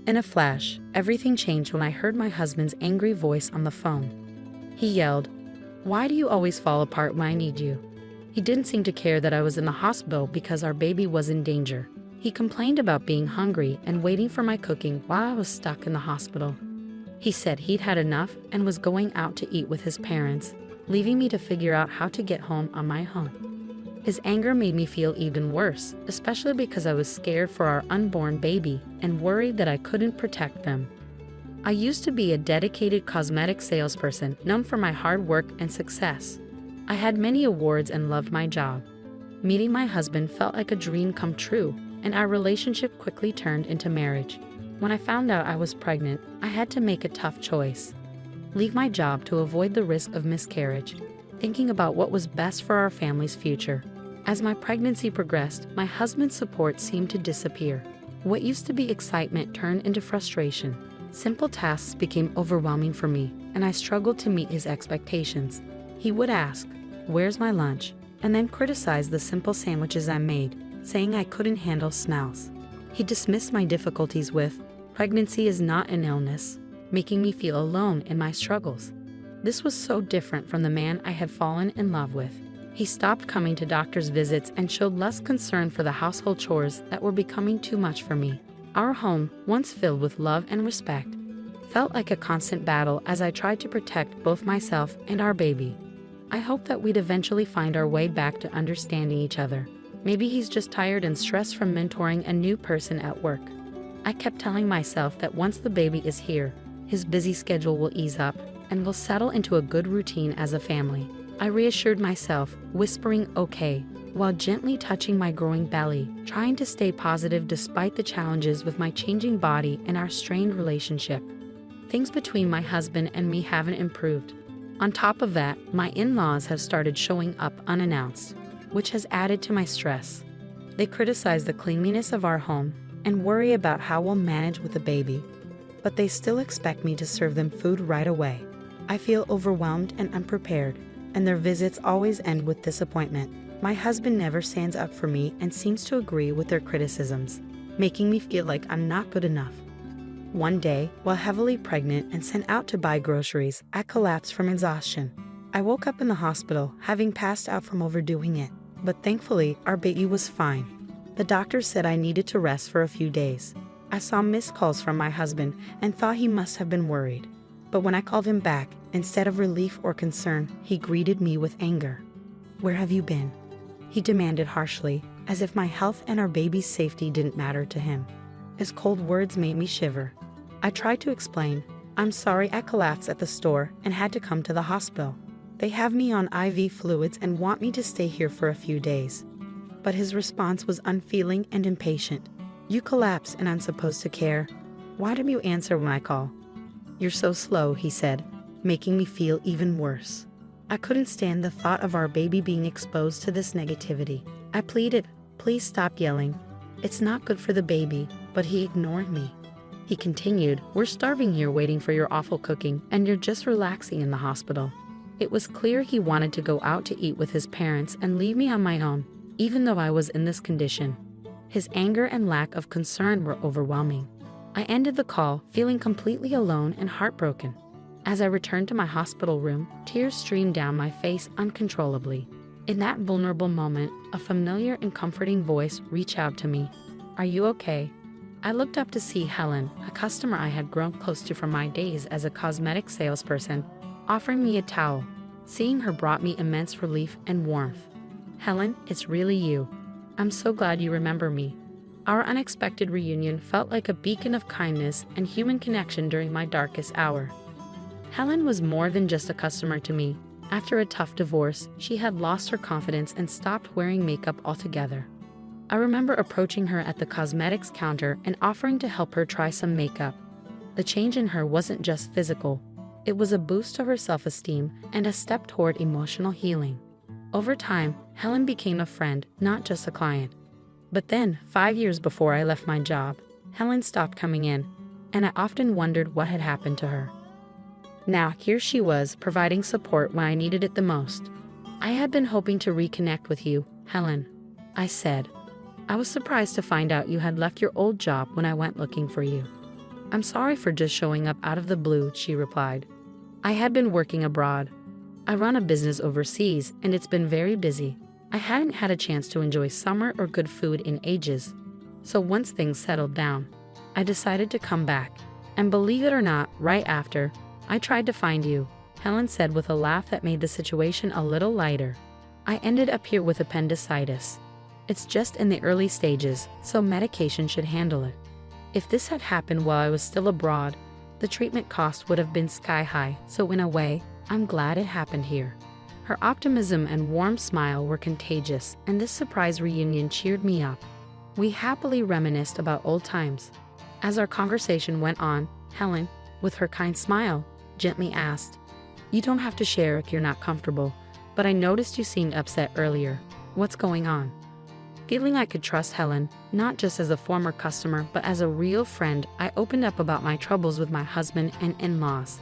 In a flash, everything changed when I heard my husband's angry voice on the phone. He yelled, "Why do you always fall apart when I need you?" He didn't seem to care that I was in the hospital because our baby was in danger. He complained about being hungry and waiting for my cooking while I was stuck in the hospital. He said he'd had enough and was going out to eat with his parents, leaving me to figure out how to get home on my own. His anger made me feel even worse, especially because I was scared for our unborn baby and worried that I couldn't protect them. I used to be a dedicated cosmetic salesperson known for my hard work and success. I had many awards and loved my job. Meeting my husband felt like a dream come true, and our relationship quickly turned into marriage. When I found out I was pregnant, I had to make a tough choice. Leave my job to avoid the risk of miscarriage, thinking about what was best for our family's future. As my pregnancy progressed, my husband's support seemed to disappear. What used to be excitement turned into frustration. Simple tasks became overwhelming for me, and I struggled to meet his expectations. He would ask, "Where's my lunch?" and then criticize the simple sandwiches I made, saying I couldn't handle smells. He dismissed my difficulties with, "Pregnancy is not an illness," making me feel alone in my struggles. This was so different from the man I had fallen in love with. He stopped coming to doctor's visits and showed less concern for the household chores that were becoming too much for me. Our home, once filled with love and respect, felt like a constant battle as I tried to protect both myself and our baby. I hoped that we'd eventually find our way back to understanding each other. Maybe he's just tired and stressed from mentoring a new person at work. I kept telling myself that once the baby is here, his busy schedule will ease up and we'll settle into a good routine as a family. I reassured myself, whispering "okay," while gently touching my growing belly, trying to stay positive despite the challenges with my changing body and our strained relationship. Things between my husband and me haven't improved. On top of that, my in-laws have started showing up unannounced, which has added to my stress. They criticize the cleanliness of our home and worry about how we'll manage with the baby, but they still expect me to serve them food right away. I feel overwhelmed and unprepared, and their visits always end with disappointment. My husband never stands up for me and seems to agree with their criticisms, making me feel like I'm not good enough. One day, while heavily pregnant and sent out to buy groceries, I collapsed from exhaustion. I woke up in the hospital, having passed out from overdoing it, but thankfully, our baby was fine. The doctor said I needed to rest for a few days. I saw missed calls from my husband and thought he must have been worried. But when I called him back, instead of relief or concern, he greeted me with anger. "Where have you been?" he demanded harshly, as if my health and our baby's safety didn't matter to him. His cold words made me shiver. I tried to explain, "I'm sorry I collapsed at the store and had to come to the hospital. They have me on IV fluids and want me to stay here for a few days." But his response was unfeeling and impatient. "You collapsed and I'm supposed to care. Why don't you answer when I call?" "You're so slow," he said, making me feel even worse. I couldn't stand the thought of our baby being exposed to this negativity. I pleaded, "Please stop yelling. It's not good for the baby," but he ignored me. He continued, "We're starving here waiting for your awful cooking, and you're just relaxing in the hospital." It was clear he wanted to go out to eat with his parents and leave me on my own, even though I was in this condition. His anger and lack of concern were overwhelming. I ended the call, feeling completely alone and heartbroken. As I returned to my hospital room, tears streamed down my face uncontrollably. In that vulnerable moment, a familiar and comforting voice reached out to me. "Are you okay?" I looked up to see Helen, a customer I had grown close to from my days as a cosmetic salesperson, offering me a towel. Seeing her brought me immense relief and warmth. "Helen, it's really you. I'm so glad you remember me." Our unexpected reunion felt like a beacon of kindness and human connection during my darkest hour. Helen was more than just a customer to me. After a tough divorce, she had lost her confidence and stopped wearing makeup altogether. I remember approaching her at the cosmetics counter and offering to help her try some makeup. The change in her wasn't just physical. It was a boost to her self-esteem and a step toward emotional healing. Over time, Helen became a friend, not just a client. But then, 5 years before I left my job, Helen stopped coming in, and I often wondered what had happened to her. Now, here she was, providing support when I needed it the most. "I had been hoping to reconnect with you, Helen," I said. "I was surprised to find out you had left your old job when I went looking for you." "I'm sorry for just showing up out of the blue," she replied. "I had been working abroad. I run a business overseas, and it's been very busy. I hadn't had a chance to enjoy summer or good food in ages. So once things settled down, I decided to come back. And believe it or not, right after, I tried to find you," Helen said with a laugh that made the situation a little lighter. "I ended up here with appendicitis. It's just in the early stages, so medication should handle it. If this had happened while I was still abroad, the treatment cost would have been sky high, so in a way, I'm glad it happened here." Her optimism and warm smile were contagious, and this surprise reunion cheered me up. We happily reminisced about old times. As our conversation went on, Helen, with her kind smile, gently asked, "You don't have to share if you're not comfortable, but I noticed you seemed upset earlier. What's going on?" Feeling I could trust Helen, not just as a former customer but as a real friend, I opened up about my troubles with my husband and in-laws.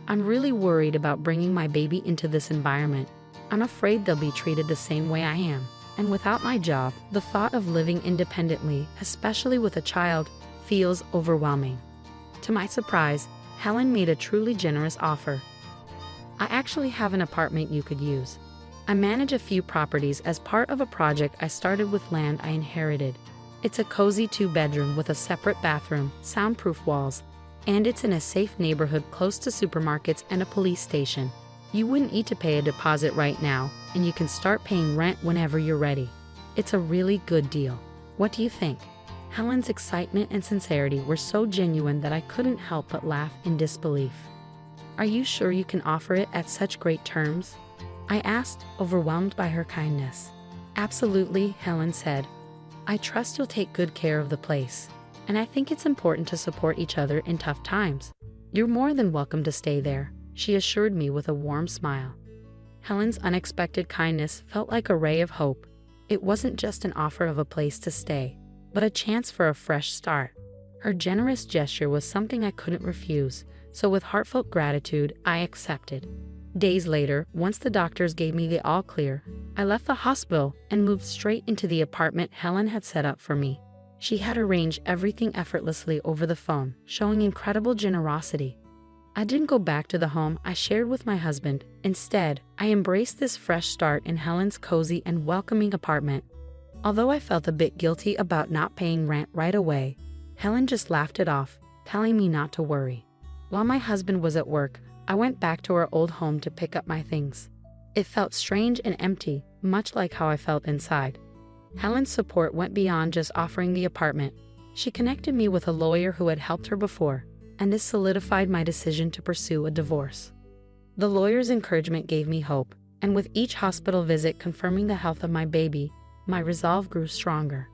"I'm really worried about bringing my baby into this environment. I'm afraid they'll be treated the same way I am. And without my job, the thought of living independently, especially with a child, feels overwhelming." To my surprise, Helen made a truly generous offer. "I actually have an apartment you could use. I manage a few properties as part of a project I started with land I inherited. It's a cozy 2-bedroom with a separate bathroom, soundproof walls, and it's in a safe neighborhood close to supermarkets and a police station. You wouldn't need to pay a deposit right now, and you can start paying rent whenever you're ready. It's a really good deal. What do you think?" Helen's excitement and sincerity were so genuine that I couldn't help but laugh in disbelief. "Are you sure you can offer it at such great terms?" I asked, overwhelmed by her kindness. "Absolutely," Helen said. "I trust you'll take good care of the place, and I think it's important to support each other in tough times. You're more than welcome to stay there," she assured me with a warm smile. Helen's unexpected kindness felt like a ray of hope. It wasn't just an offer of a place to stay, but a chance for a fresh start. Her generous gesture was something I couldn't refuse, so with heartfelt gratitude, I accepted. Days later, once the doctors gave me the all clear, I left the hospital and moved straight into the apartment Helen had set up for me. She had arranged everything effortlessly over the phone, showing incredible generosity. I didn't go back to the home I shared with my husband. Instead, I embraced this fresh start in Helen's cozy and welcoming apartment. Although I felt a bit guilty about not paying rent right away, Helen just laughed it off, telling me not to worry. While my husband was at work, I went back to our old home to pick up my things. It felt strange and empty, much like how I felt inside. Helen's support went beyond just offering the apartment. She connected me with a lawyer who had helped her before, and this solidified my decision to pursue a divorce. The lawyer's encouragement gave me hope, and with each hospital visit confirming the health of my baby, my resolve grew stronger.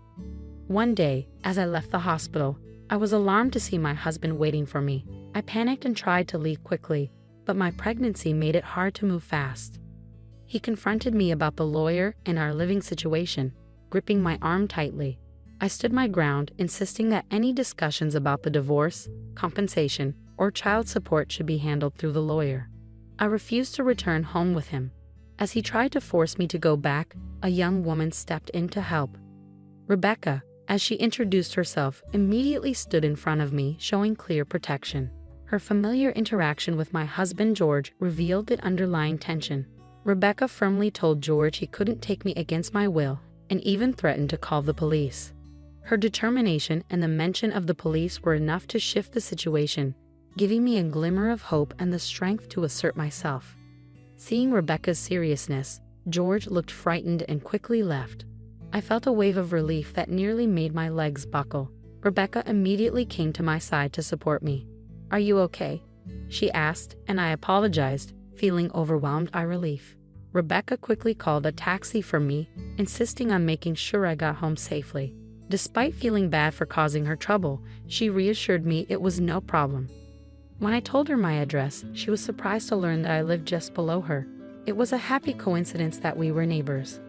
One day, as I left the hospital, I was alarmed to see my husband waiting for me. I panicked and tried to leave quickly, but my pregnancy made it hard to move fast. He confronted me about the lawyer and our living situation, gripping my arm tightly. I stood my ground, insisting that any discussions about the divorce, compensation, or child support should be handled through the lawyer. I refused to return home with him. As he tried to force me to go back, a young woman stepped in to help. Rebecca, as she introduced herself, immediately stood in front of me, showing clear protection. Her familiar interaction with my husband George revealed the underlying tension. Rebecca firmly told George he couldn't take me against my will, and even threatened to call the police. Her determination and the mention of the police were enough to shift the situation, giving me a glimmer of hope and the strength to assert myself. Seeing Rebecca's seriousness, George looked frightened and quickly left. I felt a wave of relief that nearly made my legs buckle. Rebecca immediately came to my side to support me. "Are you okay?" she asked, and I apologized, feeling overwhelmed by relief. Rebecca quickly called a taxi for me, insisting on making sure I got home safely. Despite feeling bad for causing her trouble, she reassured me it was no problem. When I told her my address, she was surprised to learn that I lived just below her. It was a happy coincidence that we were neighbors.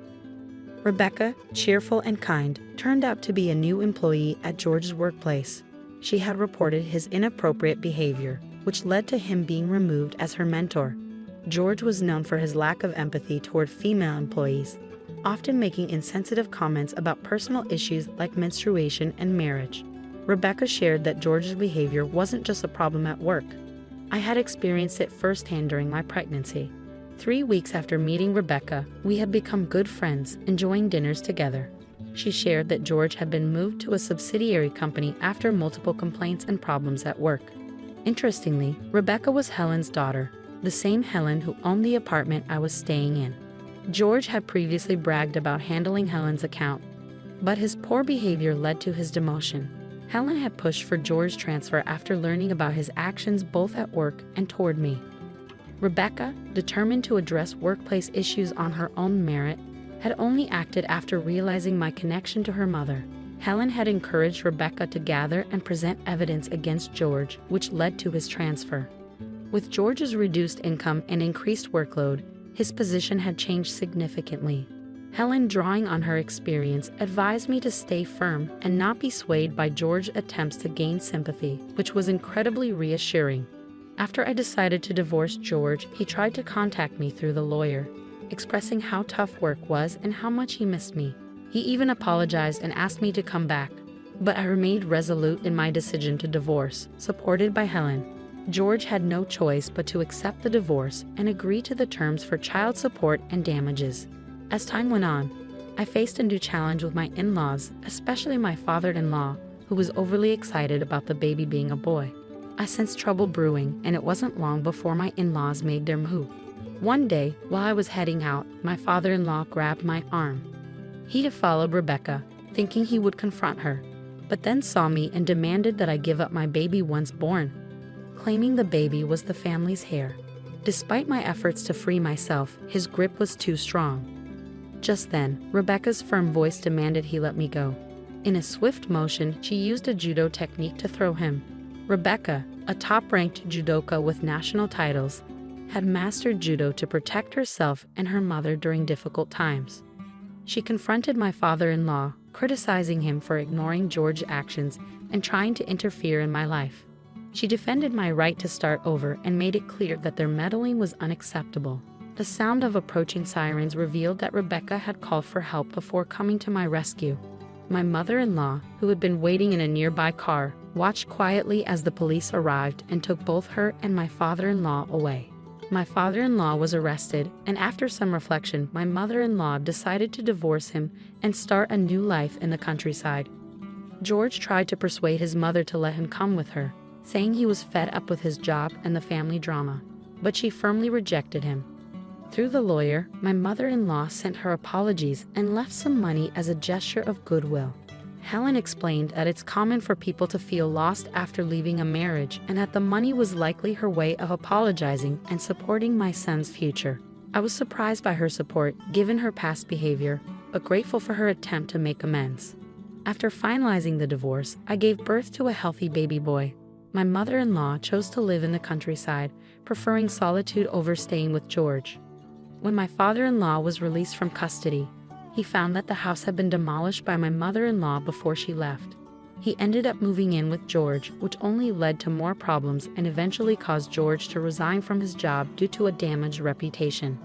Rebecca, cheerful and kind, turned out to be a new employee at George's workplace. She had reported his inappropriate behavior, which led to him being removed as her mentor. George was known for his lack of empathy toward female employees, often making insensitive comments about personal issues like menstruation and marriage. Rebecca shared that George's behavior wasn't just a problem at work. I had experienced it firsthand during my pregnancy. 3 weeks after meeting Rebecca, we had become good friends, enjoying dinners together. She shared that George had been moved to a subsidiary company after multiple complaints and problems at work. Interestingly, Rebecca was Helen's daughter, the same Helen who owned the apartment I was staying in. George had previously bragged about handling Helen's account, but his poor behavior led to his demotion. Helen had pushed for George's transfer after learning about his actions both at work and toward me. Rebecca, determined to address workplace issues on her own merit, had only acted after realizing my connection to her mother. Helen had encouraged Rebecca to gather and present evidence against George, which led to his transfer. With George's reduced income and increased workload, his position had changed significantly. Helen, drawing on her experience, advised me to stay firm and not be swayed by George's attempts to gain sympathy, which was incredibly reassuring. After I decided to divorce George, he tried to contact me through the lawyer, expressing how tough work was and how much he missed me. He even apologized and asked me to come back, but I remained resolute in my decision to divorce, supported by Helen. George had no choice but to accept the divorce and agree to the terms for child support and damages. As time went on, I faced a new challenge with my in-laws, especially my father-in-law, who was overly excited about the baby being a boy. I sensed trouble brewing, and it wasn't long before my in-laws made their move. One day, while I was heading out, my father-in-law grabbed my arm. He had followed Rebecca, thinking he would confront her, but then saw me and demanded that I give up my baby once born, claiming the baby was the family's heir. Despite my efforts to free myself, his grip was too strong. Just then, Rebecca's firm voice demanded he let me go. In a swift motion, she used a judo technique to throw him. Rebecca, a top-ranked judoka with national titles, had mastered judo to protect herself and her mother during difficult times. She confronted my father-in-law, criticizing him for ignoring George's actions and trying to interfere in my life. She defended my right to start over and made it clear that their meddling was unacceptable. The sound of approaching sirens revealed that Rebecca had called for help before coming to my rescue. My mother-in-law, who had been waiting in a nearby car, watched quietly as the police arrived and took both her and my father-in-law away. My father-in-law was arrested, and after some reflection, my mother-in-law decided to divorce him and start a new life in the countryside. George tried to persuade his mother to let him come with her, saying he was fed up with his job and the family drama, but she firmly rejected him. Through the lawyer, my mother-in-law sent her apologies and left some money as a gesture of goodwill. Helen explained that it's common for people to feel lost after leaving a marriage and that the money was likely her way of apologizing and supporting my son's future. I was surprised by her support, given her past behavior, but grateful for her attempt to make amends. After finalizing the divorce, I gave birth to a healthy baby boy. My mother-in-law chose to live in the countryside, preferring solitude over staying with George. When my father-in-law was released from custody, he found that the house had been demolished by my mother-in-law before she left. He ended up moving in with George, which only led to more problems and eventually caused George to resign from his job due to a damaged reputation.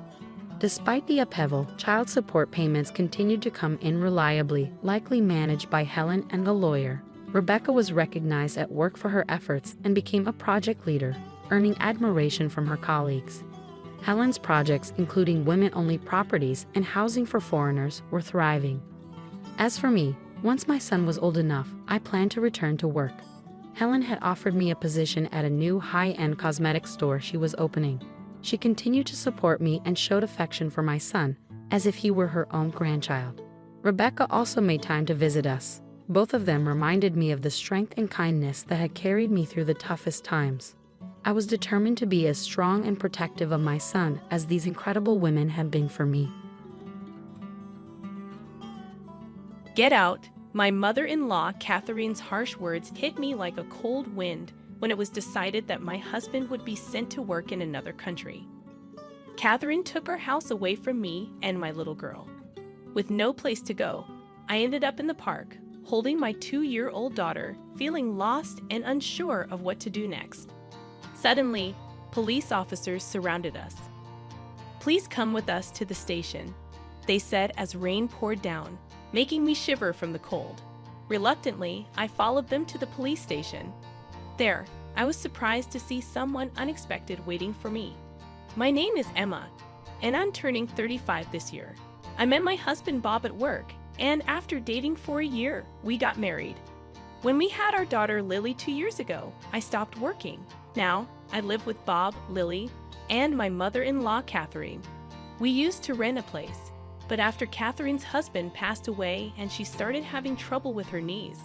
Despite the upheaval, child support payments continued to come in reliably, likely managed by Helen and the lawyer. Rebecca was recognized at work for her efforts and became a project leader, earning admiration from her colleagues. Helen's projects, including women-only properties and housing for foreigners, were thriving. As for me, once my son was old enough, I planned to return to work. Helen had offered me a position at a new high-end cosmetics store she was opening. She continued to support me and showed affection for my son, as if he were her own grandchild. Rebecca also made time to visit us. Both of them reminded me of the strength and kindness that had carried me through the toughest times. I was determined to be as strong and protective of my son as these incredible women had been for me. Get out! My mother-in-law, Catherine's harsh words hit me like a cold wind when it was decided that my husband would be sent to work in another country. Catherine took her house away from me and my little girl. With no place to go, I ended up in the park, holding my 2-year-old daughter, feeling lost and unsure of what to do next. Suddenly, police officers surrounded us. "Please come with us to the station," they said as rain poured down, making me shiver from the cold. Reluctantly, I followed them to the police station. There, I was surprised to see someone unexpected waiting for me. My name is Emma, and I'm turning 35 this year. I met my husband Bob at work, and after dating for a year, we got married. When we had our daughter Lily 2 years ago, I stopped working. Now, I live with Bob, Lily, and my mother-in-law, Catherine. We used to rent a place, but after Catherine's husband passed away and she started having trouble with her knees,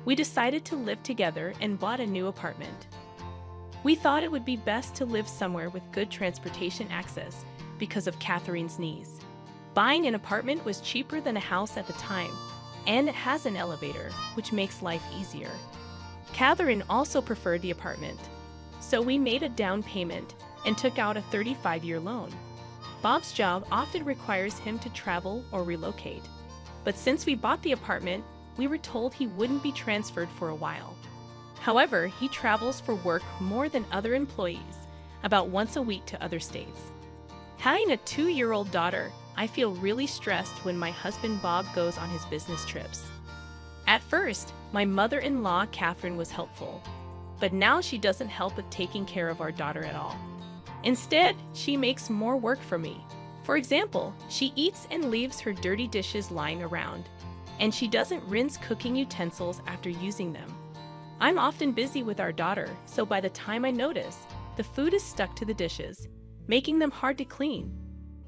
we decided to live together and bought a new apartment. We thought it would be best to live somewhere with good transportation access because of Catherine's knees. Buying an apartment was cheaper than a house at the time, and it has an elevator, which makes life easier. Catherine also preferred the apartment, so we made a down payment and took out a 35-year loan. Bob's job often requires him to travel or relocate, but since we bought the apartment, we were told he wouldn't be transferred for a while. However, he travels for work more than other employees, about once a week to other states. Having a 2-year-old daughter, I feel really stressed when my husband Bob goes on his business trips. At first, my mother-in-law Catherine was helpful, but now she doesn't help with taking care of our daughter at all. Instead, she makes more work for me. For example, she eats and leaves her dirty dishes lying around, and she doesn't rinse cooking utensils after using them. I'm often busy with our daughter, so by the time I notice, the food is stuck to the dishes, making them hard to clean.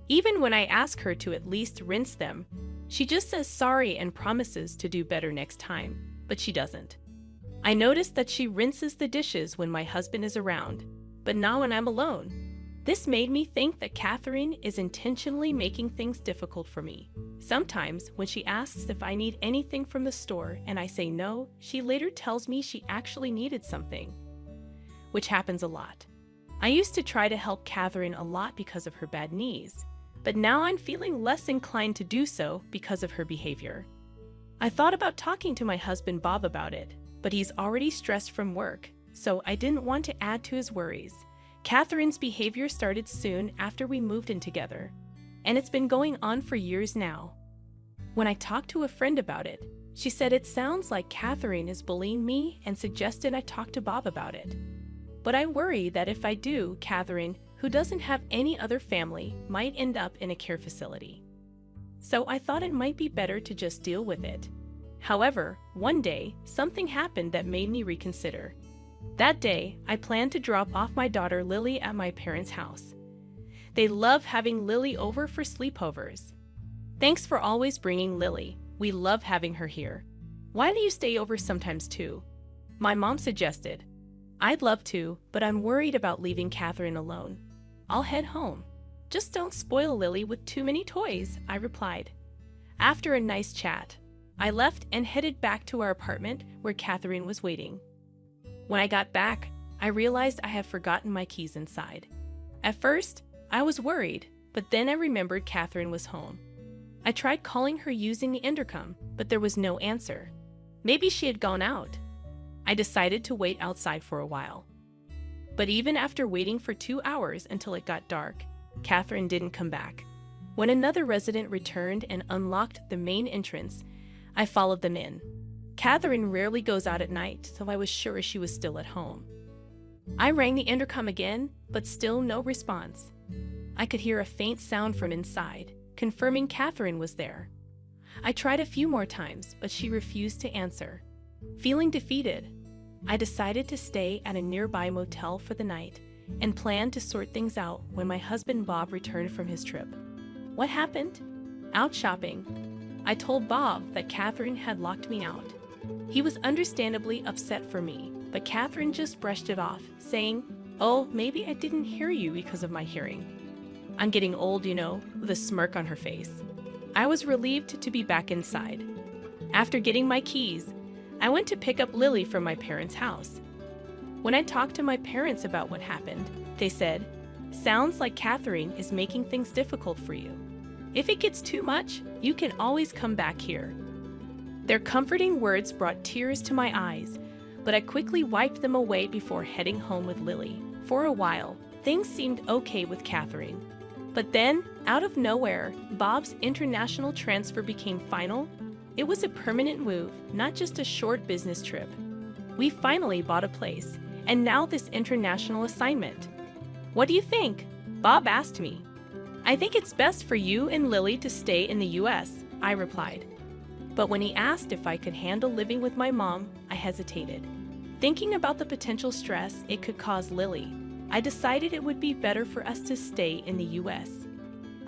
Even when I ask her to at least rinse them, she just says sorry and promises to do better next time, but she doesn't. I notice that she rinses the dishes when my husband is around, but not when I'm alone. This made me think that Catherine is intentionally making things difficult for me. Sometimes, when she asks if I need anything from the store and I say no, she later tells me she actually needed something, which happens a lot. I used to try to help Catherine a lot because of her bad knees, but now I'm feeling less inclined to do so because of her behavior. I thought about talking to my husband Bob about it, but he's already stressed from work, so I didn't want to add to his worries. Catherine's behavior started soon after we moved in together, and it's been going on for years now. When I talked to a friend about it, she said it sounds like Catherine is bullying me and suggested I talk to Bob about it. But I worry that if I do, Catherine, who doesn't have any other family, might end up in a care facility. So I thought it might be better to just deal with it. However, one day, something happened that made me reconsider. That day, I planned to drop off my daughter Lily at my parents' house. They love having Lily over for sleepovers. Thanks for always bringing Lily. We love having her here. Why do you stay over sometimes too? My mom suggested. I'd love to, but I'm worried about leaving Catherine alone. I'll head home. Just don't spoil Lily with too many toys, I replied. After a nice chat, I left and headed back to our apartment where Catherine was waiting. When I got back, I realized I had forgotten my keys inside. At first, I was worried, but then I remembered Catherine was home. I tried calling her using the intercom, but there was no answer. Maybe she had gone out. I decided to wait outside for a while. But even after waiting for 2 hours until it got dark, Catherine didn't come back. When another resident returned and unlocked the main entrance, I followed them in. Catherine rarely goes out at night, so I was sure she was still at home. I rang the intercom again, but still no response. I could hear a faint sound from inside, confirming Catherine was there. I tried a few more times, but she refused to answer. Feeling defeated, I decided to stay at a nearby motel for the night and planned to sort things out when my husband Bob returned from his trip. What happened? Out shopping. I told Bob that Catherine had locked me out. He was understandably upset for me, but Catherine just brushed it off, saying, "Oh, maybe I didn't hear you because of my hearing. I'm getting old, you know," with a smirk on her face. I was relieved to be back inside. After getting my keys, I went to pick up Lily from my parents' house. When I talked to my parents about what happened, they said, "Sounds like Catherine is making things difficult for you. If it gets too much, you can always come back here." Their comforting words brought tears to my eyes, but I quickly wiped them away before heading home with Lily. For a while, things seemed okay with Catherine. But then, out of nowhere, Bob's international transfer became final, It was a permanent move, not just a short business trip. We finally bought a place, and now this international assignment. What do you think? Bob asked me. I think it's best for you and Lily to stay in the US, I replied. But when he asked if I could handle living with my mom, I hesitated. Thinking about the potential stress it could cause Lily, I decided it would be better for us to stay in the US.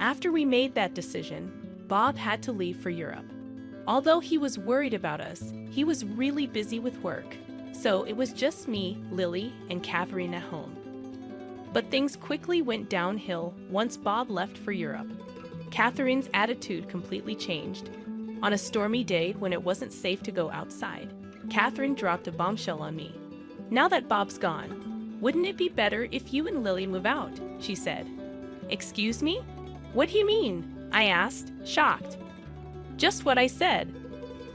After we made that decision, Bob had to leave for Europe. Although he was worried about us, he was really busy with work, so it was just me, Lily, and Catherine at home. But things quickly went downhill once Bob left for Europe. Catherine's attitude completely changed. On a stormy day when it wasn't safe to go outside, Catherine dropped a bombshell on me. Now that Bob's gone, wouldn't it be better if you and Lily move out? She said. Excuse me? What do you mean? I asked, shocked. Just what I said.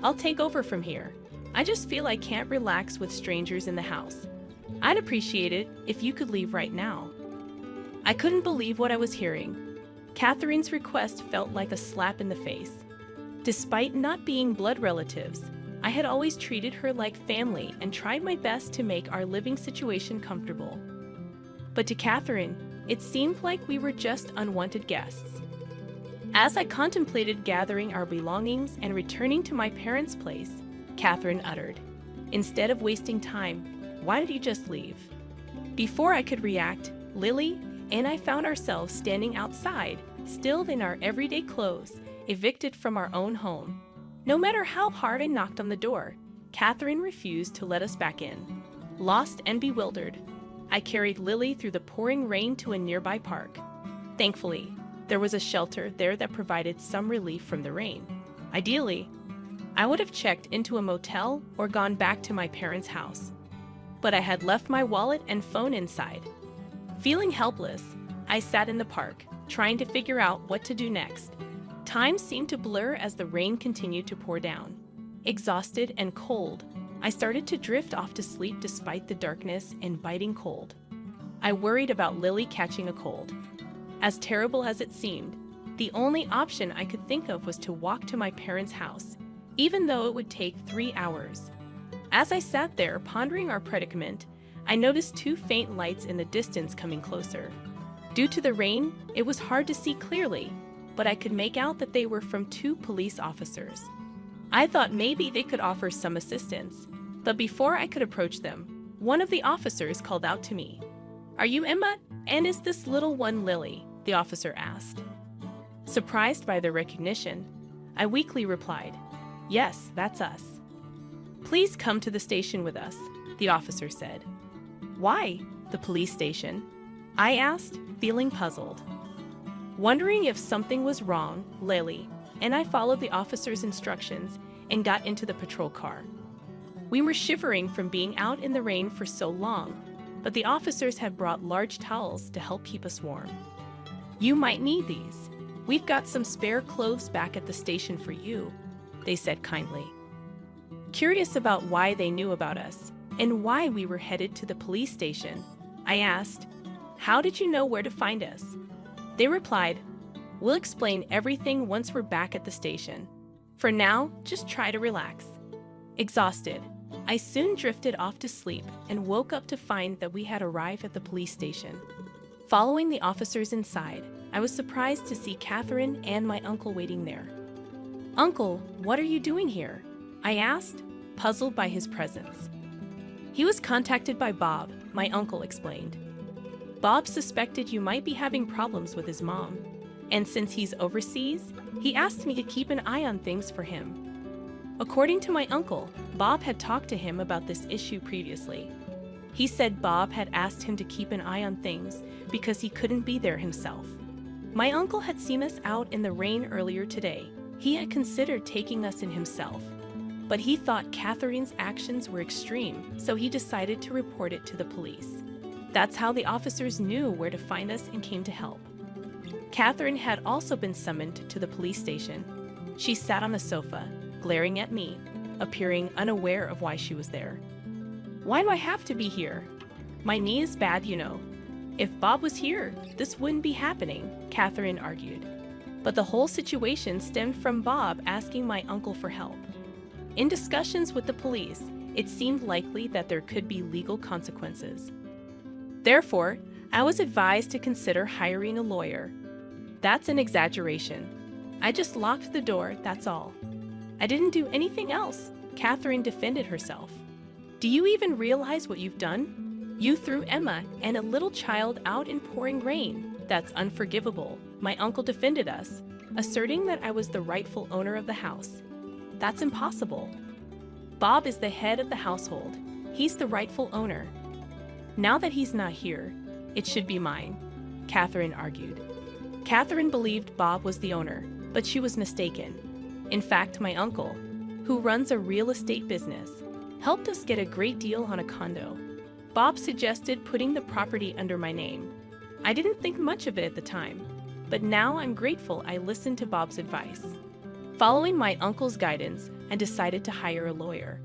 I'll take over from here. I just feel I can't relax with strangers in the house. I'd appreciate it if you could leave right now. I couldn't believe what I was hearing. Catherine's request felt like a slap in the face. Despite not being blood relatives, I had always treated her like family and tried my best to make our living situation comfortable. But to Catherine, it seemed like we were just unwanted guests. As I contemplated gathering our belongings and returning to my parents' place, Catherine uttered, "Instead of wasting time, why don't you just leave?" Before I could react, Lily and I found ourselves standing outside, still in our everyday clothes, evicted from our own home. No matter how hard I knocked on the door, Catherine refused to let us back in. Lost and bewildered, I carried Lily through the pouring rain to a nearby park. Thankfully, there was a shelter there that provided some relief from the rain. Ideally, I would have checked into a motel or gone back to my parents' house. But I had left my wallet and phone inside. Feeling helpless, I sat in the park, trying to figure out what to do next. Time seemed to blur as the rain continued to pour down. Exhausted and cold, I started to drift off to sleep despite the darkness and biting cold. I worried about Lily catching a cold. As terrible as it seemed, the only option I could think of was to walk to my parents' house, even though it would take 3 hours. As I sat there pondering our predicament, I noticed 2 faint lights in the distance coming closer. Due to the rain, it was hard to see clearly, but I could make out that they were from 2 police officers. I thought maybe they could offer some assistance, but before I could approach them, one of the officers called out to me. "Are you Emma? And is this little one Lily?" the officer asked. Surprised by their recognition, I weakly replied, "Yes, that's us." "Please come to the station with us," the officer said. "Why, the police station?" I asked, feeling puzzled. Wondering if something was wrong, Lily and I followed the officer's instructions and got into the patrol car. We were shivering from being out in the rain for so long, but the officers had brought large towels to help keep us warm. "You might need these. We've got some spare clothes back at the station for you," they said kindly. Curious about why they knew about us and why we were headed to the police station, I asked, "How did you know where to find us?" They replied, "We'll explain everything once we're back at the station. For now, just try to relax." Exhausted, I soon drifted off to sleep and woke up to find that we had arrived at the police station. Following the officers inside, I was surprised to see Catherine and my uncle waiting there. "Uncle, what are you doing here?" I asked, puzzled by his presence. "He was contacted by Bob," my uncle explained. "Bob suspected you might be having problems with his mom, and since he's overseas, he asked me to keep an eye on things for him." According to my uncle, Bob had talked to him about this issue previously. He said Bob had asked him to keep an eye on things because he couldn't be there himself. My uncle had seen us out in the rain earlier today. He had considered taking us in himself, but he thought Catherine's actions were extreme, so he decided to report it to the police. That's how the officers knew where to find us and came to help. Catherine had also been summoned to the police station. She sat on the sofa, glaring at me, appearing unaware of why she was there. "Why do I have to be here? My knee is bad, you know. If Bob was here, this wouldn't be happening," Catherine argued. but the whole situation stemmed from Bob asking my uncle for help. In discussions with the police, it seemed likely that there could be legal consequences. Therefore, I was advised to consider hiring a lawyer. That's an exaggeration. I just locked the door, that's all. I didn't do anything else, Catherine defended herself. Do you even realize what you've done? You threw Emma and a little child out in pouring rain. That's unforgivable. My uncle defended us, asserting that I was the rightful owner of the house. That's impossible. Bob is the head of the household. He's the rightful owner. Now that he's not here, it should be mine, Catherine argued. Catherine believed Bob was the owner, but she was mistaken. In fact, my uncle, who runs a real estate business, helped us get a great deal on a condo. Bob suggested putting the property under my name. I didn't think much of it at the time, but now I'm grateful I listened to Bob's advice. Following my uncle's guidance, I decided to hire a lawyer.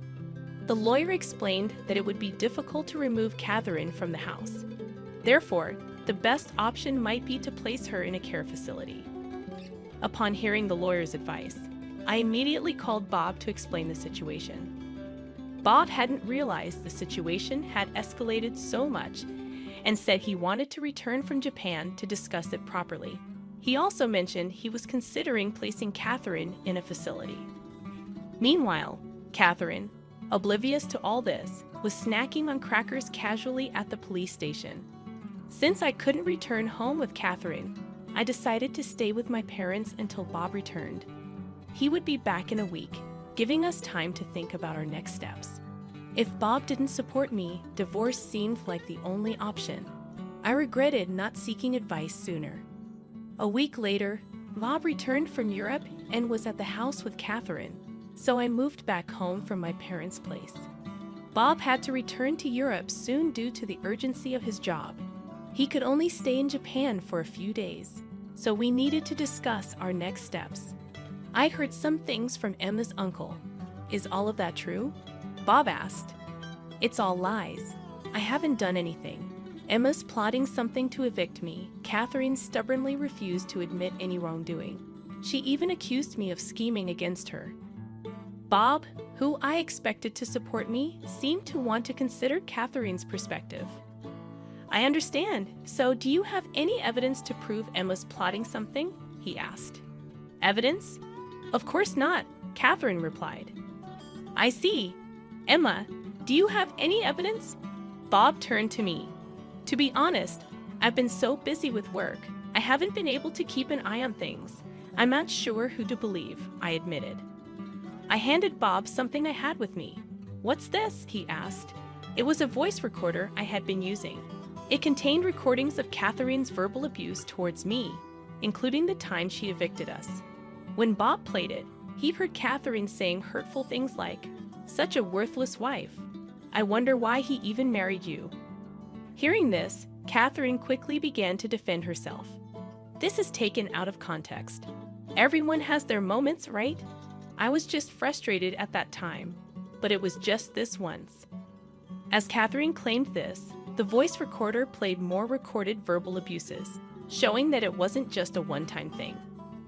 The lawyer explained that it would be difficult to remove Catherine from the house. Therefore, the best option might be to place her in a care facility. Upon hearing the lawyer's advice, I immediately called Bob to explain the situation. Bob hadn't realized the situation had escalated so much and said he wanted to return from Japan to discuss it properly. He also mentioned he was considering placing Catherine in a facility. Meanwhile, Catherine, oblivious to all this, was snacking on crackers casually at the police station. Since I couldn't return home with Catherine, I decided to stay with my parents until Bob returned. He would be back in a week, giving us time to think about our next steps. If Bob didn't support me, divorce seemed like the only option. I regretted not seeking advice sooner. A week later, Bob returned from Europe and was at the house with Catherine, so I moved back home from my parents' place. Bob had to return to Europe soon due to the urgency of his job. He could only stay in Japan for a few days, so we needed to discuss our next steps. I heard some things from Emma's uncle. Is all of that true? Bob asked. It's all lies. I haven't done anything. Emma's plotting something to evict me. Catherine stubbornly refused to admit any wrongdoing. She even accused me of scheming against her. Bob, who I expected to support me, seemed to want to consider Catherine's perspective. I understand. So do you have any evidence to prove Emma's plotting something? He asked. Evidence? Of course not, Catherine replied. I see. Emma, do you have any evidence? Bob turned to me. To be honest, I've been so busy with work, I haven't been able to keep an eye on things. I'm not sure who to believe, I admitted. I handed Bob something I had with me. What's this? He asked. It was a voice recorder I had been using. It contained recordings of Catherine's verbal abuse towards me, including the time she evicted us. When Bob played it, he heard Catherine saying hurtful things like, "Such a worthless wife. I wonder why he even married you." Hearing this, Catherine quickly began to defend herself. This is taken out of context. Everyone has their moments, right? I was just frustrated at that time, but it was just this once. As Catherine claimed this, the voice recorder played more recorded verbal abuses, showing that it wasn't just a one-time thing.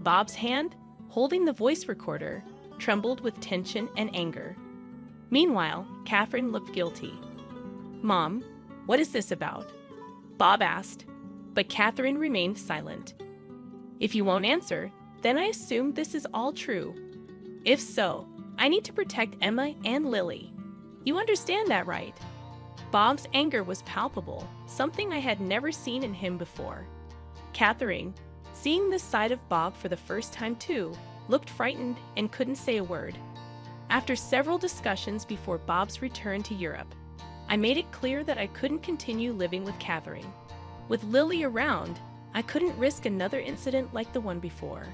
Bob's hand, holding the voice recorder, trembled with tension and anger. Meanwhile, Catherine looked guilty. "Mom, what is this about?" Bob asked, but Catherine remained silent. "If you won't answer, then I assume this is all true. If so, I need to protect Emma and Lily. You understand that, right?" Bob's anger was palpable, something I had never seen in him before. Catherine, seeing this side of Bob for the first time too, looked frightened and couldn't say a word. After several discussions before Bob's return to Europe, I made it clear that I couldn't continue living with Catherine. With Lily around, I couldn't risk another incident like the one before.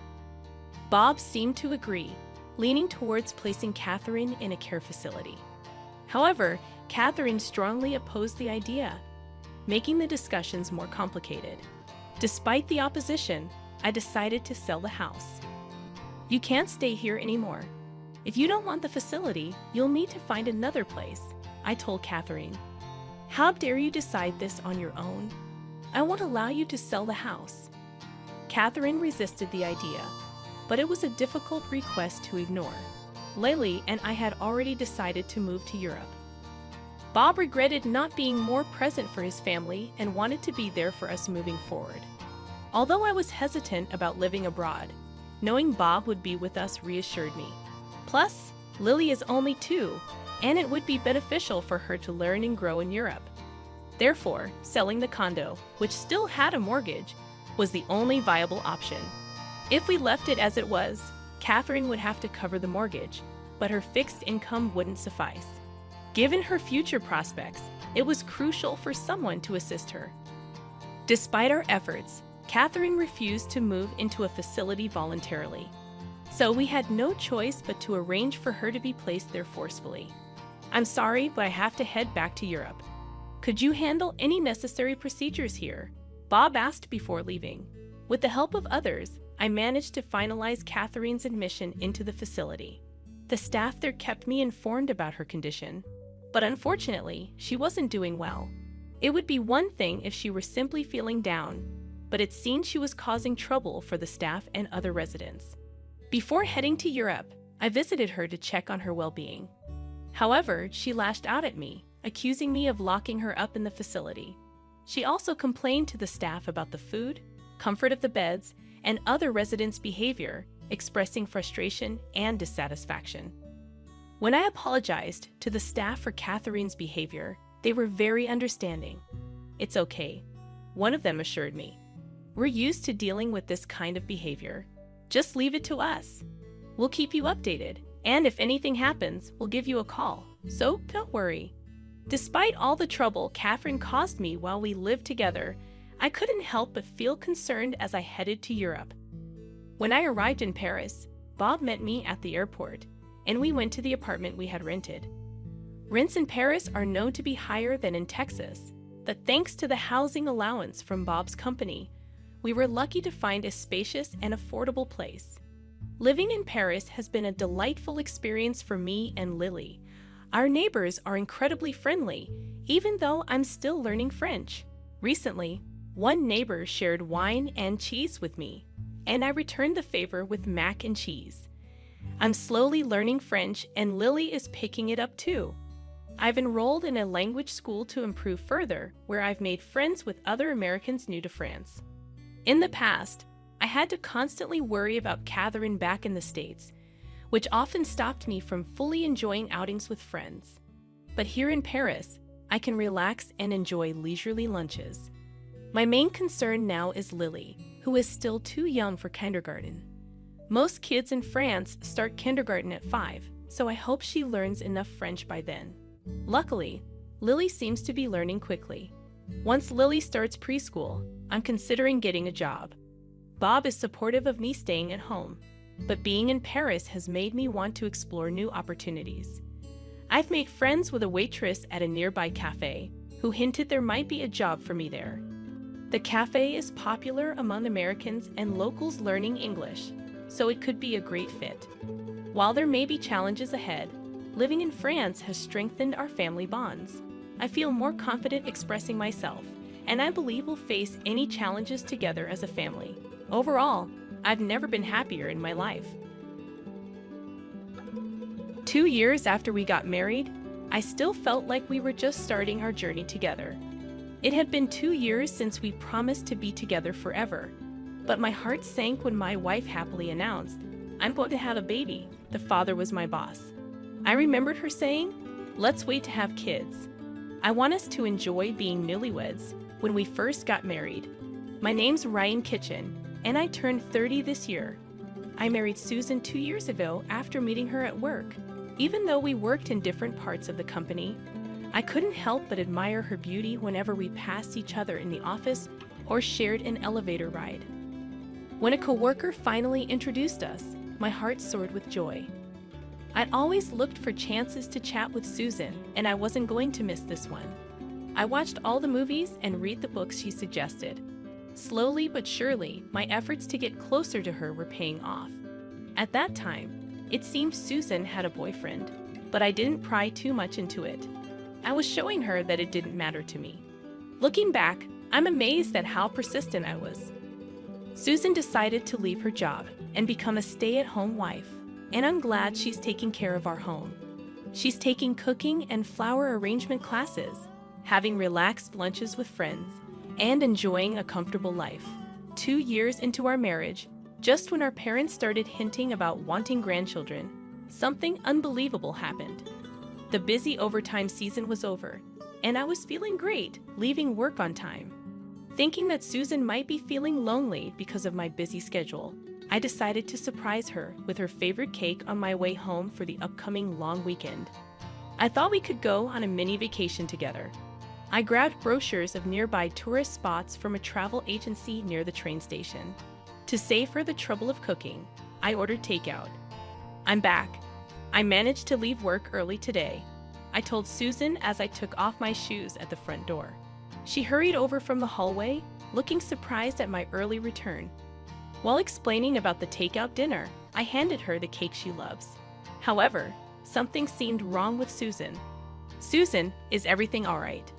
Bob seemed to agree, leaning towards placing Catherine in a care facility. However, Catherine strongly opposed the idea, making the discussions more complicated. Despite the opposition, I decided to sell the house. "You can't stay here anymore. If you don't want the facility, you'll need to find another place," I told Catherine. "How dare you decide this on your own? I won't allow you to sell the house." Catherine resisted the idea, but it was a difficult request to ignore. Lily and I had already decided to move to Europe. Bob regretted not being more present for his family and wanted to be there for us moving forward. Although I was hesitant about living abroad, knowing Bob would be with us reassured me. Plus, Lily is only 2, and it would be beneficial for her to learn and grow in Europe. Therefore, selling the condo, which still had a mortgage, was the only viable option. If we left it as it was, Catherine would have to cover the mortgage, but her fixed income wouldn't suffice. Given her future prospects, it was crucial for someone to assist her. Despite our efforts, Catherine refused to move into a facility voluntarily. So we had no choice but to arrange for her to be placed there forcefully. I'm sorry, but I have to head back to Europe. Could you handle any necessary procedures here? Bob asked before leaving. With the help of others, I managed to finalize Catherine's admission into the facility. The staff there kept me informed about her condition, but unfortunately, she wasn't doing well. It would be one thing if she were simply feeling down, but it seemed she was causing trouble for the staff and other residents. Before heading to Europe, I visited her to check on her well-being. However, she lashed out at me, accusing me of locking her up in the facility. She also complained to the staff about the food, comfort of the beds, and other residents' behavior, expressing frustration and dissatisfaction. When I apologized to the staff for Catherine's behavior, they were very understanding. It's okay, one of them assured me. We're used to dealing with this kind of behavior. Just leave it to us. We'll keep you updated, and if anything happens, we'll give you a call, so don't worry. Despite all the trouble Catherine caused me while we lived together, I couldn't help but feel concerned as I headed to Europe. When I arrived in Paris, Bob met me at the airport, and we went to the apartment we had rented. Rents in Paris are known to be higher than in Texas, but thanks to the housing allowance from Bob's company, we were lucky to find a spacious and affordable place. Living in Paris has been a delightful experience for me and Lily. Our neighbors are incredibly friendly, even though I'm still learning French. Recently, one neighbor shared wine and cheese with me, and I returned the favor with mac and cheese. I'm slowly learning French, and Lily is picking it up too. I've enrolled in a language school to improve further, where I've made friends with other Americans new to France. In the past, I had to constantly worry about Catherine back in the States, which often stopped me from fully enjoying outings with friends. But here in Paris, I can relax and enjoy leisurely lunches. My main concern now is Lily, who is still too young for kindergarten. Most kids in France start kindergarten at 5, so I hope she learns enough French by then. Luckily, Lily seems to be learning quickly. Once Lily starts preschool, I'm considering getting a job. Bob is supportive of me staying at home, but being in Paris has made me want to explore new opportunities. I've made friends with a waitress at a nearby cafe who hinted there might be a job for me there. The cafe is popular among Americans and locals learning English, so it could be a great fit. While there may be challenges ahead, living in France has strengthened our family bonds. I feel more confident expressing myself, and I believe we'll face any challenges together as a family. Overall, I've never been happier in my life. 2 years after we got married, I still felt like we were just starting our journey together. It had been 2 years since we promised to be together forever, but my heart sank when my wife happily announced, "I'm going to have a baby." The father was my boss. I remembered her saying, "Let's wait to have kids. I want us to enjoy being newlyweds." When we first got married, my name's Ryan Kitchen, and I turned 30 this year. I married Susan 2 years ago after meeting her at work. Even though we worked in different parts of the company, I couldn't help but admire her beauty whenever we passed each other in the office or shared an elevator ride. When a coworker finally introduced us, my heart soared with joy. I'd always looked for chances to chat with Susan, and I wasn't going to miss this one. I watched all the movies and read the books she suggested. Slowly but surely, my efforts to get closer to her were paying off. At that time, it seemed Susan had a boyfriend, but I didn't pry too much into it. I was showing her that it didn't matter to me. Looking back, I'm amazed at how persistent I was. Susan decided to leave her job and become a stay-at-home wife, and I'm glad she's taking care of our home. She's taking cooking and flower arrangement classes, having relaxed lunches with friends, and enjoying a comfortable life. 2 years into our marriage, just when our parents started hinting about wanting grandchildren, something unbelievable happened. The busy overtime season was over, and I was feeling great, leaving work on time. Thinking that Susan might be feeling lonely because of my busy schedule, I decided to surprise her with her favorite cake on my way home for the upcoming long weekend. I thought we could go on a mini vacation together. I grabbed brochures of nearby tourist spots from a travel agency near the train station. To save her the trouble of cooking, I ordered takeout. I'm back. I managed to leave work early today, I told Susan as I took off my shoes at the front door. She hurried over from the hallway, looking surprised at my early return. While explaining about the takeout dinner, I handed her the cake she loves. However, something seemed wrong with Susan. "Susan, is everything all right?"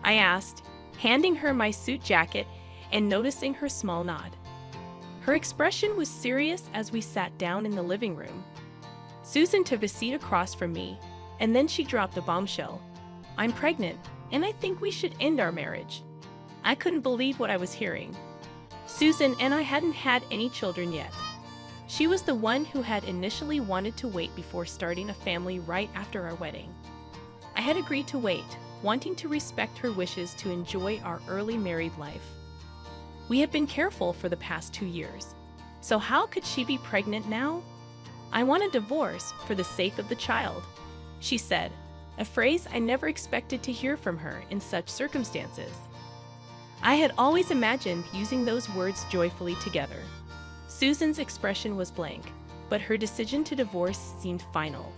I asked, handing her my suit jacket and noticing her small nod. Her expression was serious as we sat down in the living room. Susan took a seat across from me, and then she dropped a bombshell. "I'm pregnant, and I think we should end our marriage." I couldn't believe what I was hearing. Susan and I hadn't had any children yet. She was the one who had initially wanted to wait before starting a family right after our wedding. I had agreed to wait, wanting to respect her wishes to enjoy our early married life. We had been careful for the past 2 years, so how could she be pregnant now? "I want a divorce for the sake of the child," she said, a phrase I never expected to hear from her in such circumstances. I had always imagined using those words joyfully together. Susan's expression was blank, but her decision to divorce seemed final.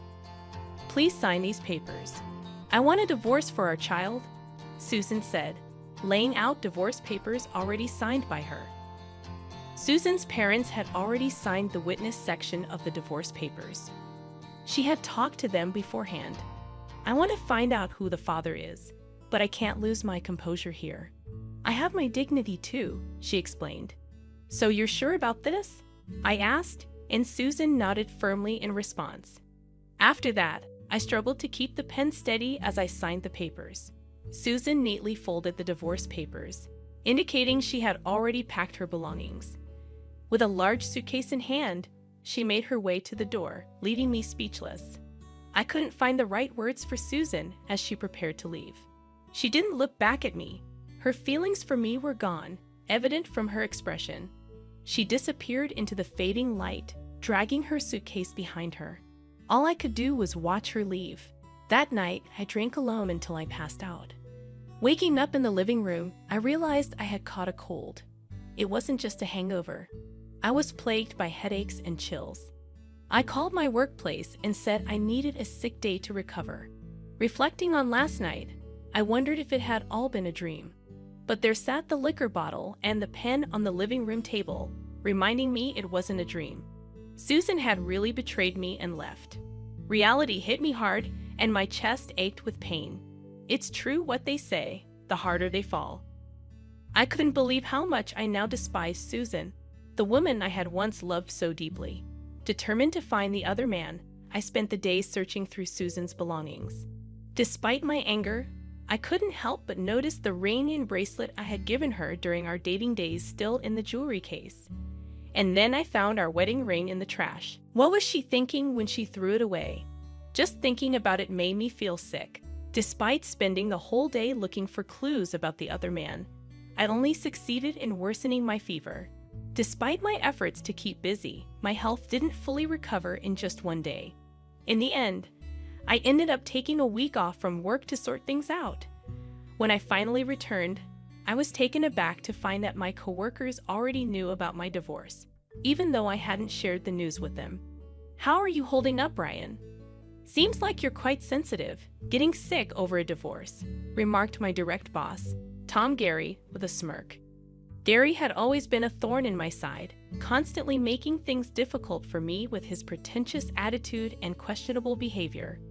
"Please sign these papers. I want a divorce for our child," Susan said, laying out divorce papers already signed by her. Susan's parents had already signed the witness section of the divorce papers. She had talked to them beforehand. "I want to find out who the father is, but I can't lose my composure here. I have my dignity too," she explained. "So you're sure about this?" I asked, and Susan nodded firmly in response. After that, I struggled to keep the pen steady as I signed the papers. Susan neatly folded the divorce papers, indicating she had already packed her belongings. With a large suitcase in hand, she made her way to the door, leaving me speechless. I couldn't find the right words for Susan as she prepared to leave. She didn't look back at me. Her feelings for me were gone, evident from her expression. She disappeared into the fading light, dragging her suitcase behind her. All I could do was watch her leave. That night, I drank alone until I passed out. Waking up in the living room, I realized I had caught a cold. It wasn't just a hangover. I was plagued by headaches and chills. I called my workplace and said I needed a sick day to recover. Reflecting on last night, I wondered if it had all been a dream. But there sat the liquor bottle and the pen on the living room table, reminding me it wasn't a dream. Susan had really betrayed me and left. Reality hit me hard, and my chest ached with pain. It's true what they say, the harder they fall. I couldn't believe how much I now despised Susan, the woman I had once loved so deeply. Determined to find the other man, I spent the day searching through Susan's belongings. Despite my anger, I couldn't help but notice the ring and bracelet I had given her during our dating days still in the jewelry case. And then I found our wedding ring in the trash. What was she thinking when she threw it away? Just thinking about it made me feel sick. Despite spending the whole day looking for clues about the other man, I only succeeded in worsening my fever. Despite my efforts to keep busy, my health didn't fully recover in just one day. In the end, I ended up taking a week off from work to sort things out. When I finally returned, I was taken aback to find that my coworkers already knew about my divorce, even though I hadn't shared the news with them. "How are you holding up, Ryan? Seems like you're quite sensitive, getting sick over a divorce," remarked my direct boss, Tom Gary, with a smirk. Gary had always been a thorn in my side, constantly making things difficult for me with his pretentious attitude and questionable behavior.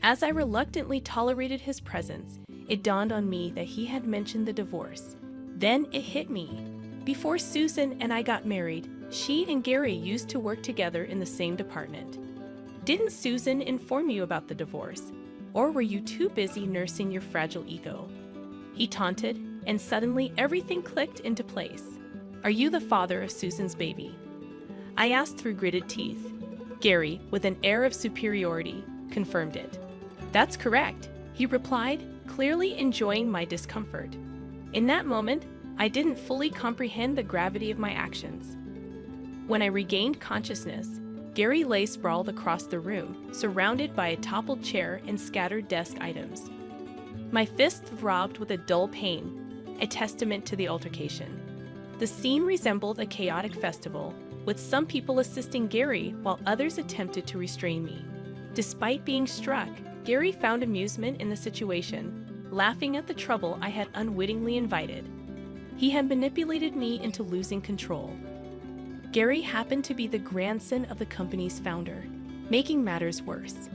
As I reluctantly tolerated his presence, it dawned on me that he had mentioned the divorce. Then it hit me. Before Susan and I got married, she and Gary used to work together in the same department. Didn't Susan inform you about the divorce? Or were you too busy nursing your fragile ego? He taunted, and suddenly everything clicked into place. Are you the father of Susan's baby? I asked through gritted teeth. Gary, with an air of superiority, confirmed it. That's correct, he replied, clearly enjoying my discomfort. In that moment, I didn't fully comprehend the gravity of my actions. When I regained consciousness, Gary lay sprawled across the room, surrounded by a toppled chair and scattered desk items. My fist throbbed with a dull pain, a testament to the altercation. The scene resembled a chaotic festival, with some people assisting Gary while others attempted to restrain me. Despite being struck, Gary found amusement in the situation, laughing at the trouble I had unwittingly invited. He had manipulated me into losing control. Gary happened to be the grandson of the company's founder, making matters worse.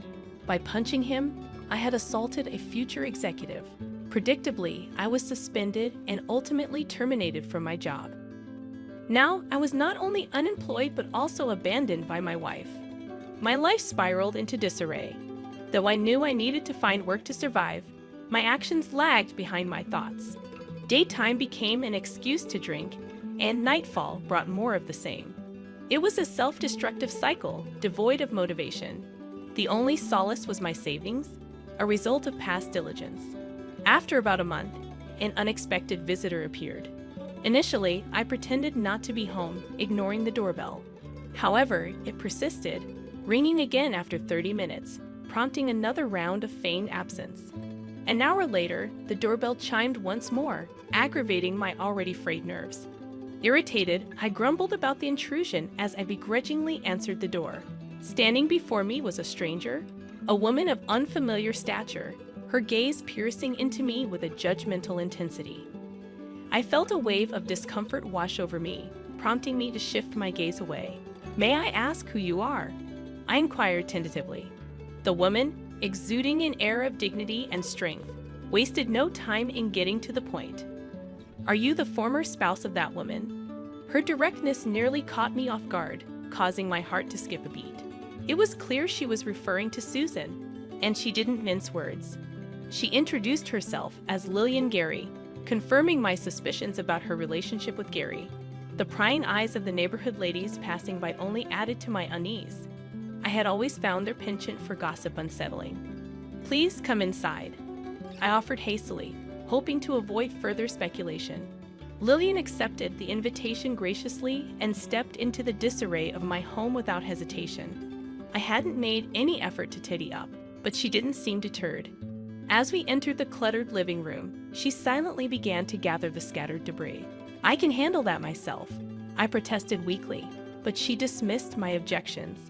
By punching him, I had assaulted a future executive. Predictably, I was suspended and ultimately terminated from my job. Now, I was not only unemployed but also abandoned by my wife. My life spiraled into disarray. Though I knew I needed to find work to survive, my actions lagged behind my thoughts. Daytime became an excuse to drink, and nightfall brought more of the same. It was a self-destructive cycle, devoid of motivation. The only solace was my savings, a result of past diligence. After about a month, an unexpected visitor appeared. Initially, I pretended not to be home, ignoring the doorbell. However, it persisted, ringing again after 30 minutes, prompting another round of feigned absence. An hour later, the doorbell chimed once more, aggravating my already frayed nerves. Irritated, I grumbled about the intrusion as I begrudgingly answered the door. Standing before me was a stranger, a woman of unfamiliar stature, her gaze piercing into me with a judgmental intensity. I felt a wave of discomfort wash over me, prompting me to shift my gaze away. "May I ask who you are?" I inquired tentatively. The woman, exuding an air of dignity and strength, wasted no time in getting to the point. "Are you the former spouse of that woman?" Her directness nearly caught me off guard, causing my heart to skip a beat. It was clear she was referring to Susan, and she didn't mince words. She introduced herself as Lillian Gary, confirming my suspicions about her relationship with Gary. The prying eyes of the neighborhood ladies passing by only added to my unease. I had always found their penchant for gossip unsettling. "Please come inside," I offered hastily, hoping to avoid further speculation. Lillian accepted the invitation graciously and stepped into the disarray of my home without hesitation. I hadn't made any effort to tidy up, but she didn't seem deterred. As we entered the cluttered living room, she silently began to gather the scattered debris. "I can handle that myself," I protested weakly, but she dismissed my objections.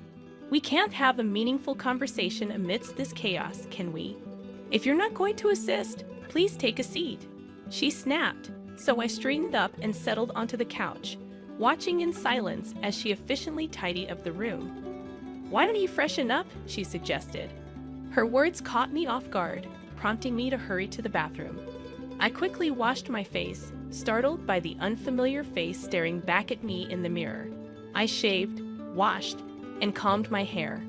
"We can't have a meaningful conversation amidst this chaos, can we? If you're not going to assist, please take a seat," she snapped, so I straightened up and settled onto the couch, watching in silence as she efficiently tidied up the room. "Why don't you freshen up?" she suggested. Her words caught me off guard, prompting me to hurry to the bathroom. I quickly washed my face, startled by the unfamiliar face staring back at me in the mirror. I shaved, washed, and combed my hair,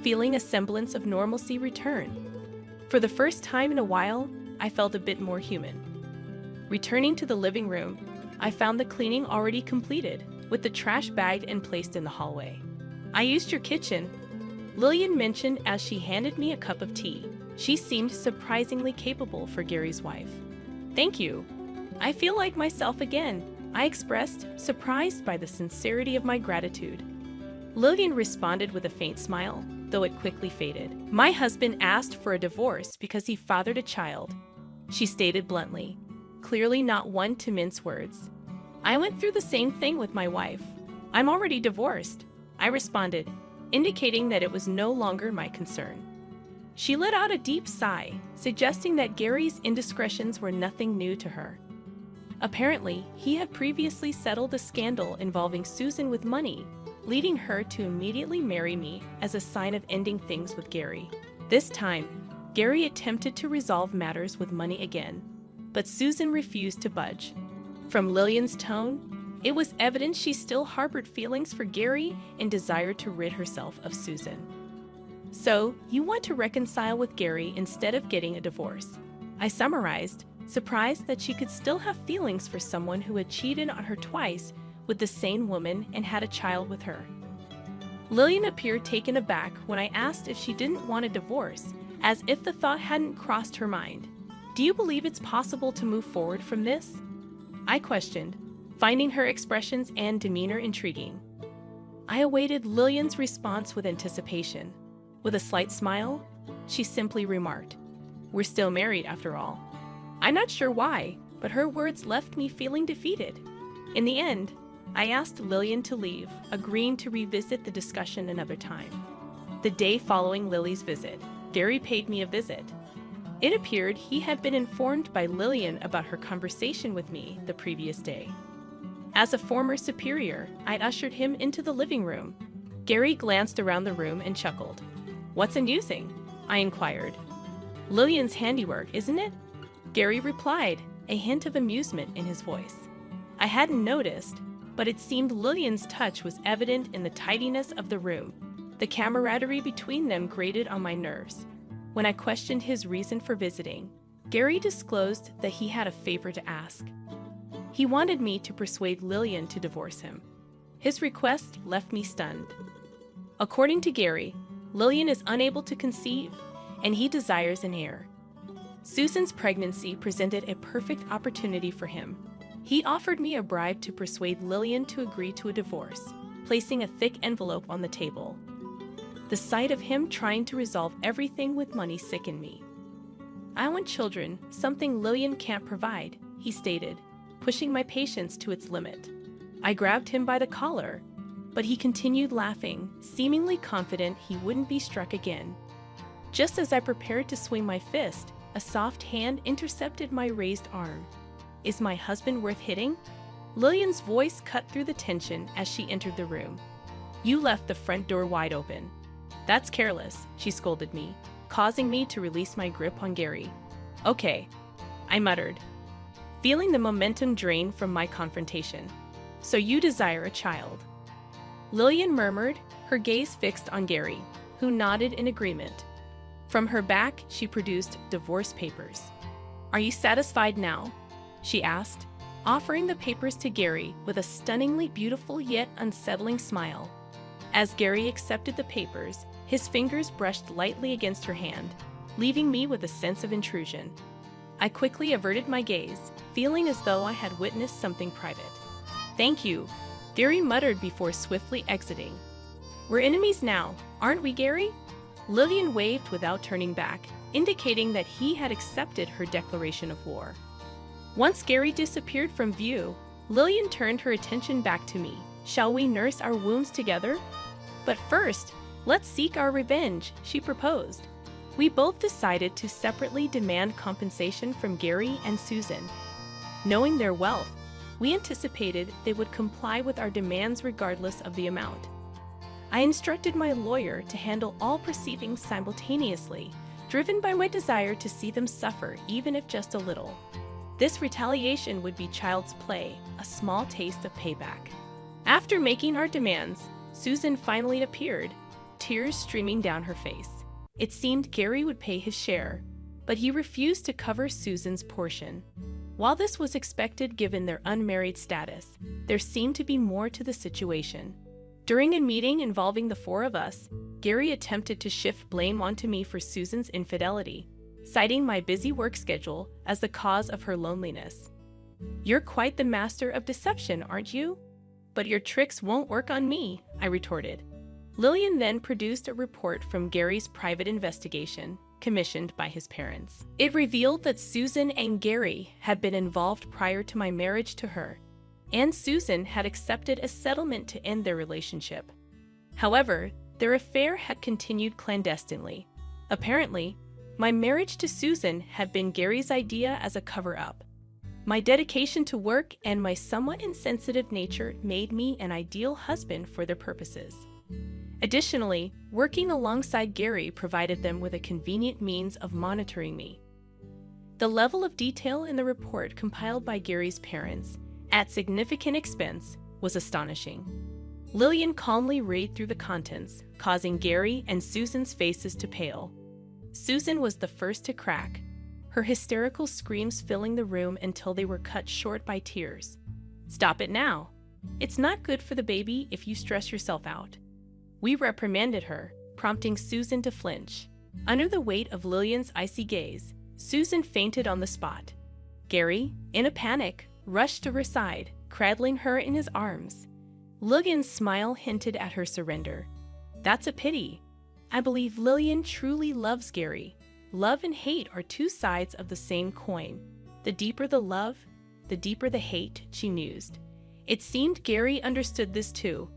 feeling a semblance of normalcy return. For the first time in a while, I felt a bit more human. Returning to the living room, I found the cleaning already completed, with the trash bagged and placed in the hallway. "I used your kitchen," Lillian mentioned as she handed me a cup of tea. She seemed surprisingly capable for Gary's wife. "Thank you. I feel like myself again," I expressed, surprised by the sincerity of my gratitude. Lillian responded with a faint smile, though it quickly faded. "My husband asked for a divorce because he fathered a child," she stated bluntly, clearly not one to mince words. "I went through the same thing with my wife. I'm already divorced," I responded, indicating that it was no longer my concern. She let out a deep sigh, suggesting that Gary's indiscretions were nothing new to her. Apparently, he had previously settled a scandal involving Susan with money, leading her to immediately marry me as a sign of ending things with Gary. This time, Gary attempted to resolve matters with money again, but Susan refused to budge. From Lillian's tone, It was evident she still harbored feelings for Gary and desired to rid herself of Susan. "So, you want to reconcile with Gary instead of getting a divorce," I summarized, surprised that she could still have feelings for someone who had cheated on her twice with the same woman and had a child with her. Lillian appeared taken aback when I asked if she didn't want a divorce, as if the thought hadn't crossed her mind. "Do you believe it's possible to move forward from this?" I questioned, finding her expressions and demeanor intriguing. I awaited Lillian's response with anticipation. With a slight smile, she simply remarked, "We're still married after all." I'm not sure why, but her words left me feeling defeated. In the end, I asked Lillian to leave, agreeing to revisit the discussion another time. The day following Lily's visit, Gary paid me a visit. It appeared he had been informed by Lillian about her conversation with me the previous day. As a former superior, I'd ushered him into the living room. Gary glanced around the room and chuckled. "What's amusing?" I inquired. "Lillian's handiwork, isn't it?" Gary replied, a hint of amusement in his voice. I hadn't noticed, but it seemed Lillian's touch was evident in the tidiness of the room. The camaraderie between them grated on my nerves. When I questioned his reason for visiting, Gary disclosed that he had a favor to ask. He wanted me to persuade Lillian to divorce him. His request left me stunned. According to Gary, Lillian is unable to conceive, and he desires an heir. Susan's pregnancy presented a perfect opportunity for him. He offered me a bribe to persuade Lillian to agree to a divorce, placing a thick envelope on the table. The sight of him trying to resolve everything with money sickened me. "I want children, something Lillian can't provide," he stated, pushing my patience to its limit. I grabbed him by the collar, but he continued laughing, seemingly confident he wouldn't be struck again. Just as I prepared to swing my fist, a soft hand intercepted my raised arm. "Is my husband worth hitting?" Lillian's voice cut through the tension as she entered the room. "You left the front door wide open." "That's careless," she scolded me, causing me to release my grip on Gary. "Okay," I muttered, feeling the momentum drain from my confrontation. "So you desire a child?" Lillian murmured, her gaze fixed on Gary, who nodded in agreement. From her back, she produced divorce papers. "Are you satisfied now?" she asked, offering the papers to Gary with a stunningly beautiful yet unsettling smile. As Gary accepted the papers, his fingers brushed lightly against her hand, leaving me with a sense of intrusion. I quickly averted my gaze, feeling as though I had witnessed something private. "Thank you," Gary muttered before swiftly exiting. "We're enemies now, aren't we, Gary?" Lillian waved without turning back, indicating that he had accepted her declaration of war. Once Gary disappeared from view, Lillian turned her attention back to me. "Shall we nurse our wounds together? But first, let's seek our revenge," she proposed. We both decided to separately demand compensation from Gary and Susan. Knowing their wealth, we anticipated they would comply with our demands regardless of the amount. I instructed my lawyer to handle all proceedings simultaneously, driven by my desire to see them suffer, even if just a little. This retaliation would be child's play, a small taste of payback. After making our demands, Susan finally appeared, tears streaming down her face. It seemed Gary would pay his share, but he refused to cover Susan's portion. While this was expected given their unmarried status, there seemed to be more to the situation. During a meeting involving the four of us, Gary attempted to shift blame onto me for Susan's infidelity, citing my busy work schedule as the cause of her loneliness. "You're quite the master of deception, aren't you? But your tricks won't work on me," I retorted. Lillian then produced a report from Gary's private investigation, commissioned by his parents. It revealed that Susan and Gary had been involved prior to my marriage to her, and Susan had accepted a settlement to end their relationship. However, their affair had continued clandestinely. Apparently, my marriage to Susan had been Gary's idea as a cover-up. My dedication to work and my somewhat insensitive nature made me an ideal husband for their purposes. Additionally, working alongside Gary provided them with a convenient means of monitoring me. The level of detail in the report compiled by Gary's parents at significant expense, was astonishing. Lillian calmly read through the contents, causing Gary and Susan's faces to pale. Susan was the first to crack, her hysterical screams filling the room until they were cut short by tears. "Stop it now. It's not good for the baby if you stress yourself out." We reprimanded her, prompting Susan to flinch. Under the weight of Lillian's icy gaze, Susan fainted on the spot. Gary, in a panic, rushed to her side, cradling her in his arms. Lillian's smile hinted at her surrender. "That's a pity. I believe Lillian truly loves Gary. Love and hate are two sides of the same coin. The deeper the love, the deeper the hate," she mused. It seemed Gary understood this too.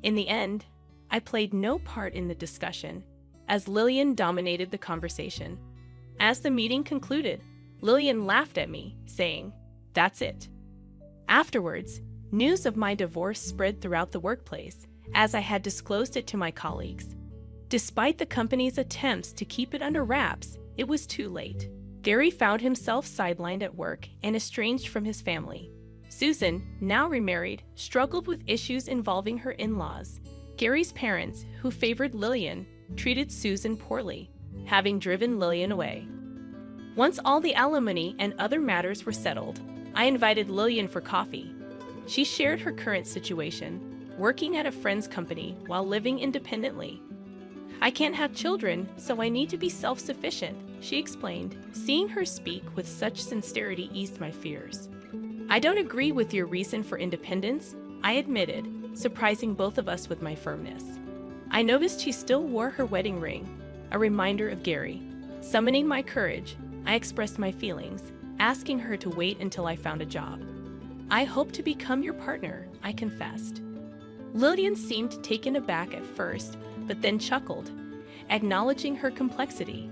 In the end, I played no part in the discussion, as Lillian dominated the conversation. As the meeting concluded, Lillian laughed at me, saying, "That's it." Afterwards, news of my divorce spread throughout the workplace, as I had disclosed it to my colleagues. Despite the company's attempts to keep it under wraps, it was too late. Gary found himself sidelined at work and estranged from his family. Susan, now remarried, struggled with issues involving her in-laws. Gary's parents, who favored Lillian, treated Susan poorly, having driven Lillian away. Once all the alimony and other matters were settled, I invited Lillian for coffee. She shared her current situation, working at a friend's company while living independently. "I can't have children, so I need to be self-sufficient," she explained. Seeing her speak with such sincerity eased my fears. "I don't agree with your reason for independence," I admitted, surprising both of us with my firmness. I noticed she still wore her wedding ring, a reminder of Gary. Summoning my courage, I expressed my feelings, asking her to wait until I found a job. "I hope to become your partner," I confessed. Lillian seemed taken aback at first, but then chuckled, acknowledging her complexity.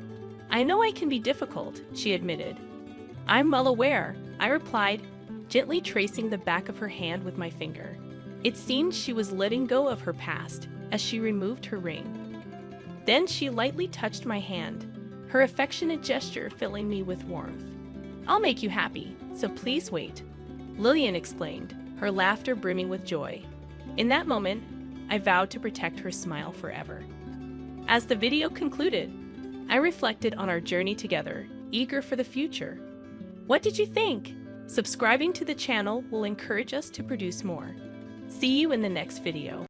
"I know I can be difficult," she admitted. "I'm well aware," I replied, gently tracing the back of her hand with my finger. It seemed she was letting go of her past as she removed her ring. Then she lightly touched my hand, her affectionate gesture filling me with warmth. "I'll make you happy, so please wait," Lillian explained, her laughter brimming with joy. In that moment, I vowed to protect her smile forever. As the video concluded, I reflected on our journey together, eager for the future. What did you think? Subscribing to the channel will encourage us to produce more. See you in the next video.